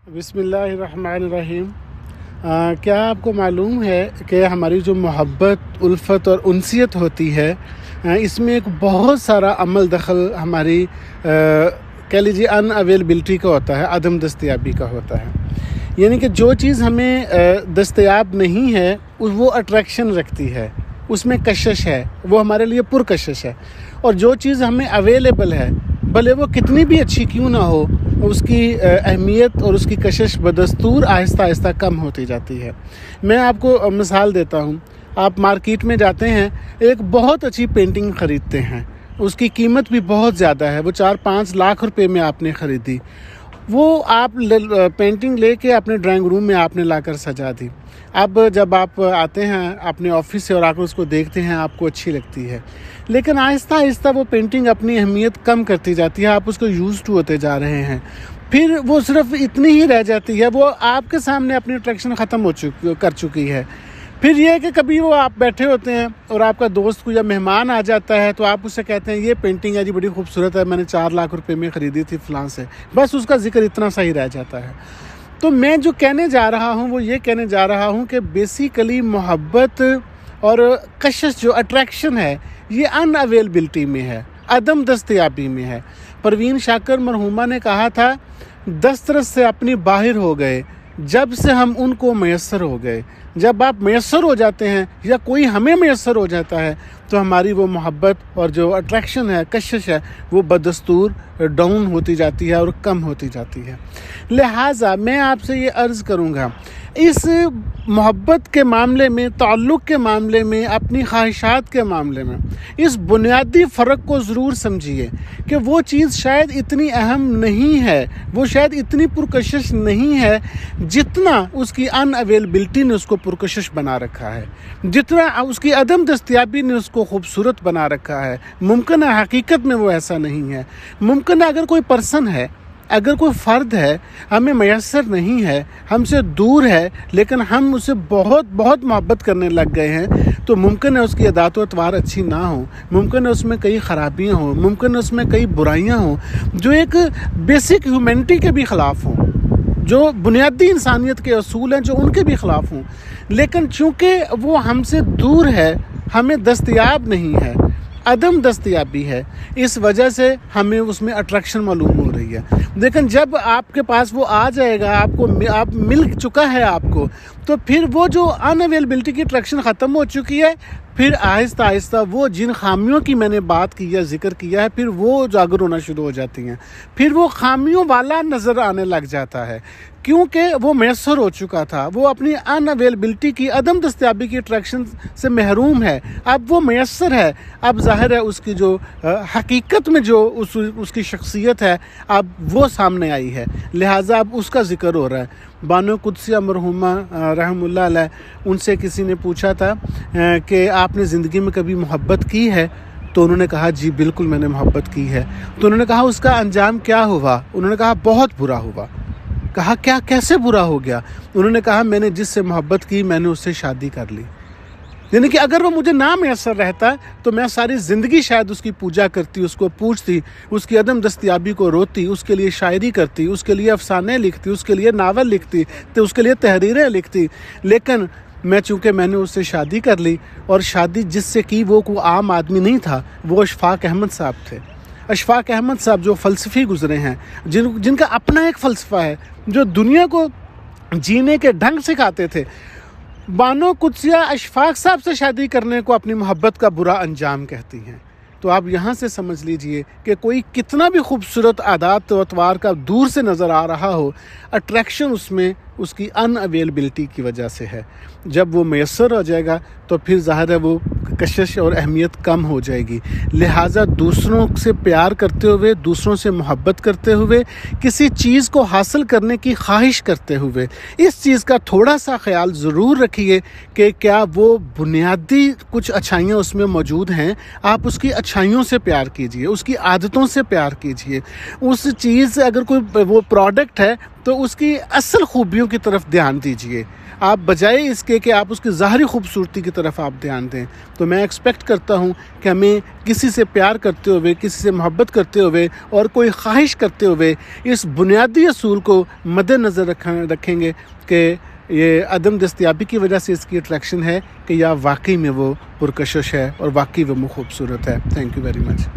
بسم اللہ الرحمن الرحیم۔ کیا آپ کو معلوم ہے کہ ہماری جو محبت، الفت اور انسیت ہوتی ہے، اس میں ایک بہت سارا عمل دخل ہماری کہہ لیجیے ان اویلیبلٹی کا ہوتا ہے، عدم دستیابی کا ہوتا ہے۔ یعنی کہ جو چیز ہمیں دستیاب نہیں ہے وہ اٹریکشن رکھتی ہے، اس میں کشش ہے، وہ ہمارے لیے پرکشش ہے۔ اور جو چیز ہمیں اویلیبل ہے، بھلے وہ کتنی بھی اچھی کیوں نہ ہو، اس کی اہمیت اور اس کی کشش بدستور آہستہ آہستہ کم ہوتی جاتی ہے۔ میں آپ کو مثال دیتا ہوں۔ آپ مارکیٹ میں جاتے ہیں، ایک بہت اچھی پینٹنگ خریدتے ہیں، اس کی قیمت بھی بہت زیادہ ہے، وہ 4-5 لاکھ روپے میں آپ نے خریدی۔ وہ آپ پینٹنگ لے کے اپنے ڈرائنگ روم میں آپ نے لا کر سجا دی۔ اب جب آپ آتے ہیں اپنے آفس سے اور آ کر اس کو دیکھتے ہیں، آپ کو اچھی لگتی ہے، لیکن آہستہ آہستہ وہ پینٹنگ اپنی اہمیت کم کرتی جاتی ہے، آپ اس کو یوز ٹو ہوتے جا رہے ہیں، پھر وہ صرف اتنی ہی رہ جاتی ہے، وہ آپ کے سامنے اپنی اٹریکشن ختم کر چکی ہے۔ پھر یہ ہے کہ کبھی وہ آپ بیٹھے ہوتے ہیں اور آپ کا دوست کو یا مہمان آ جاتا ہے تو آپ اس سے کہتے ہیں یہ پینٹنگ ہے جی، بڑی خوبصورت ہے، میں نے 4 لاکھ روپے میں خریدی تھی فلاں سے، بس اس کا ذکر اتنا صحیح رہ جاتا ہے۔ تو میں جو کہنے جا رہا ہوں وہ یہ کہنے جا رہا ہوں کہ بیسیکلی محبت اور کشش جو اٹریکشن ہے، یہ ان اویلیبلٹی میں ہے، عدم دستیابی میں ہے۔ پروین شاکر مرحومہ نے کہا تھا، دسترس سے اپنی باہر ہو گئے جب سے ہم ان کو میسر ہو گئے۔ جب آپ میسر ہو جاتے ہیں یا کوئی ہمیں میسر ہو جاتا ہے تو ہماری وہ محبت اور جو اٹریکشن ہے، کشش ہے، وہ بدستور ڈاؤن ہوتی جاتی ہے اور کم ہوتی جاتی ہے۔ لہٰذا میں آپ سے یہ عرض کروں گا، اس محبت کے معاملے میں، تعلق کے معاملے میں، اپنی خواہشات کے معاملے میں اس بنیادی فرق کو ضرور سمجھیے کہ وہ چیز شاید اتنی اہم نہیں ہے، وہ شاید اتنی پرکشش نہیں ہے جتنا اس کی ان اویلیبلٹی نے اس کو پرکشش بنا رکھا ہے، جتنا اس کی عدم دستیابی نے اس کو خوبصورت بنا رکھا ہے۔ ممکن ہے حقیقت میں وہ ایسا نہیں ہے۔ ممکن ہے اگر کوئی پرسن ہے، اگر کوئی فرد ہے، ہمیں میسر نہیں ہے، ہم سے دور ہے، لیکن ہم اسے بہت بہت محبت کرنے لگ گئے ہیں، تو ممکن ہے اس کی عادات و اطوار اچھی نہ ہوں، ممکن ہے اس میں کئی خرابیاں ہوں، ممکن ہے اس میں کئی برائیاں ہوں جو ایک بیسک ہیومینٹی کے بھی خلاف ہوں، جو بنیادی انسانیت کے اصول ہیں جو ان کے بھی خلاف ہوں، لیکن چونکہ وہ ہم سے دور ہے، ہمیں دستیاب نہیں ہے، عدم دستیابی ہے، اس وجہ سے ہمیں اس میں اٹریکشن معلوم ہو رہی ہے۔ لیکن جب آپ کے پاس وہ آ جائے گا، آپ مل چکا ہے آپ کو، تو پھر وہ جو ان اویلیبلٹی کی اٹریکشن ختم ہو چکی ہے، پھر آہستہ آہستہ وہ جن خامیوں کی میں نے بات کی ہے، ذکر کیا ہے، پھر وہ اجاگر ہونا شروع ہو جاتی ہیں، پھر وہ خامیوں والا نظر آنے لگ جاتا ہے، کیونکہ وہ میسر ہو چکا تھا، وہ اپنی ان اویلیبلٹی کی، عدم دستیابی کی اٹریکشن سے محروم ہے، اب وہ میسر ہے، اب ظاہر ہے اس کی جو حقیقت میں جو اس کی شخصیت ہے اب وہ سامنے آئی ہے، لہٰذا اب اس کا ذکر ہو رہا ہے۔ بانو قدسیہ مرحومہ رحم اللہ علیہ، ان سے کسی نے پوچھا تھا کہ آپ نے زندگی میں کبھی محبت کی ہے؟ تو انہوں نے کہا جی بالکل میں نے محبت کی ہے۔ تو انہوں نے کہا اس کا انجام کیا ہوا؟ انہوں نے کہا بہت برا ہوا۔ کہا کیا، کیسے برا ہو گیا؟ انہوں نے کہا میں نے جس سے محبت کی میں نے اس سے شادی کر لی۔ یعنی کہ اگر وہ مجھے نہ میسر رہتا تو میں ساری زندگی شاید اس کی پوجا کرتی، اس کو پوجتی، اس کی عدم دستیابی کو روتی، اس کے لیے شاعری کرتی، اس کے لیے افسانے لکھتی، اس کے لیے ناول لکھتی، تو اس کے لیے تحریریں لکھتی، لیکن چونکہ میں نے اس سے شادی کر لی، اور شادی جس سے کی وہ کوئی عام آدمی نہیں تھا، وہ اشفاق احمد صاحب تھے۔ اشفاق احمد صاحب جو فلسفی گزرے ہیں، جن کا اپنا ایک فلسفہ ہے، جو دنیا کو جینے کے ڈھنگ سکھاتے تھے، بانو قدسیہ اشفاق صاحب سے شادی کرنے کو اپنی محبت کا برا انجام کہتی ہیں۔ تو آپ یہاں سے سمجھ لیجئے کہ کوئی کتنا بھی خوبصورت عادات و اطوار کا دور سے نظر آ رہا ہو، اٹریکشن اس میں اس کی ان اویلیبلٹی کی وجہ سے ہے۔ جب وہ میسر ہو جائے گا تو پھر ظاہر ہے وہ کشش اور اہمیت کم ہو جائے گی۔ لہٰذا دوسروں سے پیار کرتے ہوئے، دوسروں سے محبت کرتے ہوئے، کسی چیز کو حاصل کرنے کی خواہش کرتے ہوئے اس چیز کا تھوڑا سا خیال ضرور رکھیے کہ کیا وہ بنیادی کچھ اچھائیاں اس میں موجود ہیں۔ آپ اس کی اچھائیوں سے پیار کیجئے، اس کی عادتوں سے پیار کیجئے، اس چیز سے اگر کوئی وہ پروڈکٹ ہے تو اس کی اصل خوبیوں کی طرف دھیان دیجئے، آپ بجائے اس کے کہ آپ اس کی ظاہری خوبصورتی کی طرف آپ دھیان دیں۔ تو میں ایکسپیکٹ کرتا ہوں کہ ہمیں کسی سے پیار کرتے ہوئے، کسی سے محبت کرتے ہوئے اور کوئی خواہش کرتے ہوئے اس بنیادی اصول کو مد نظر رکھیں گے کہ یہ عدم دستیابی کی وجہ سے اس کی اٹریکشن ہے کہ یا واقعی میں وہ پرکشش ہے اور واقعی وہ خوبصورت ہے۔ Thank you very much.